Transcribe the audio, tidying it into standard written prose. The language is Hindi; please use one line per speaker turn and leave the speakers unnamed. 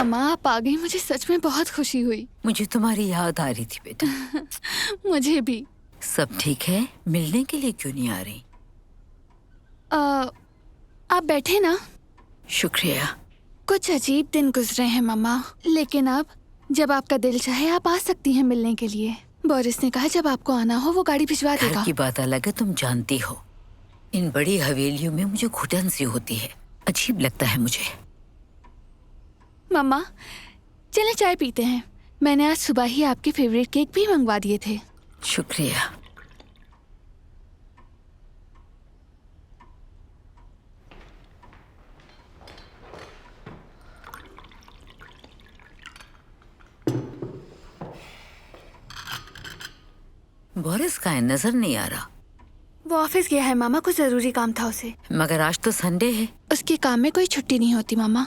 मामा आप आ गई, मुझे सच में बहुत खुशी हुई।
मुझे तुम्हारी याद आ रही थी बेटा।
मुझे भी।
सब ठीक है? मिलने के लिए क्यों नहीं आ रही?
आप बैठे ना।
शुक्रिया।
कुछ अजीब दिन गुजरे हैं मामा, लेकिन अब जब आपका दिल चाहे आप आ सकती हैं मिलने के लिए। बोरिस ने कहा जब आपको आना हो वो गाड़ी भिजवा
घर
देगा।
की बात अलग है, तुम जानती हो। इन बड़ी हवेलियों में मुझे घुटन सी होती है, अजीब लगता है मुझे।
मम्मा चले चाय पीते हैं। मैंने आज सुबह ही आपके फेवरेट केक भी मंगवा दिए थे।
शुक्रिया। बोरिस का नजर नहीं आ रहा।
वो ऑफिस गया है मामा, कुछ जरूरी काम था उसे।
मगर आज तो संडे है।
उसके काम में कोई छुट्टी नहीं होती मामा।